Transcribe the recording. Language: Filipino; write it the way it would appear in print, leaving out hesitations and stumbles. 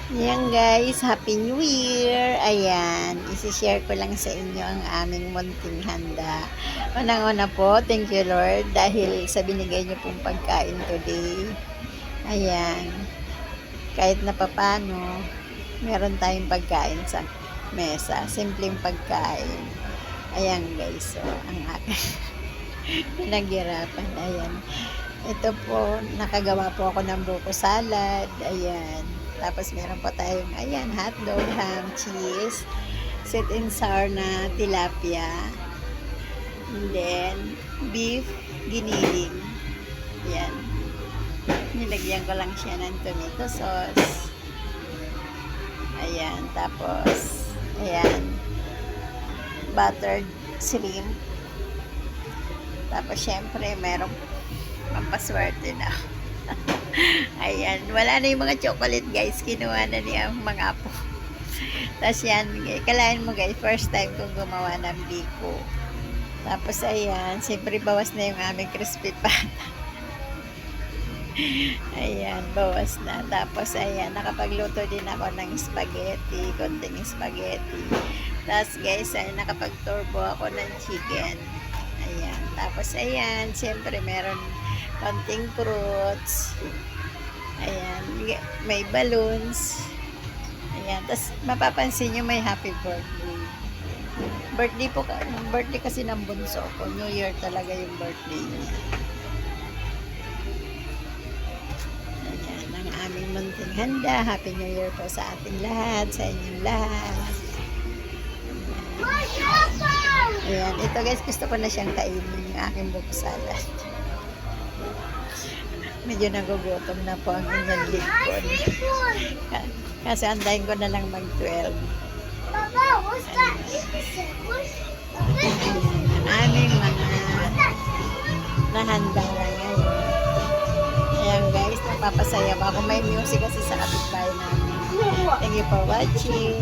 Ayan guys, Happy New Year! Ayan, isi-share ko lang sa inyo ang aming munting handa. Unang-una po, thank you Lord dahil sa binigay niyo pong pagkain today. Ayan, kahit na papano, meron tayong pagkain sa mesa. Simpleng pagkain. Ayan guys, so ang aking pinaghirapan. Ayan. Ito po, nakagawa po ako ng buko salad. Ayan. Tapos meron po tayong, ayan, hotdog, ham, cheese, sweet and sour na tilapia. And then, beef, giniling. Ayan. Nilagyan ko lang siya ng tomato sauce. Ayan. Tapos, ayan, buttered shrimp. Tapos, syempre, meron pampaswerte na. Ayan, wala na yung mga chocolate guys, kinuha na niya ang mga apo. Tapos yan, kalahin mo guys, first time kong gumawa ng biko. Tapos ayan, siyempre bawas na yung aming crispy pata. Ayan, bawas na. Tapos ayan, nakapagluto din ako ng spaghetti, konting spaghetti. Tapos guys, ay nakapag-turbo ako ng chicken. Ayan, tapos ayan, siyempre meron konting fruits. Ayan, may balloons. Ayan, tapos mapapansin nyo may happy birthday. Birthday kasi ng bunso ko. New Year talaga yung birthday niya. Ayan, ang aming munting handa. Happy New Year po sa ating lahat, sa inyong lahat. Ayan, ito guys, gusto ko na siyang kainin yung aking buko salad. Medyo nagugutom na po ang inyong lingkod. Kasi andahin ko na lang mag-12. Ang aming mga nahanda na ngayon. Ayan guys, napapasaya pa ako. May music kasi sa kapitbahay namin. Thank you for watching.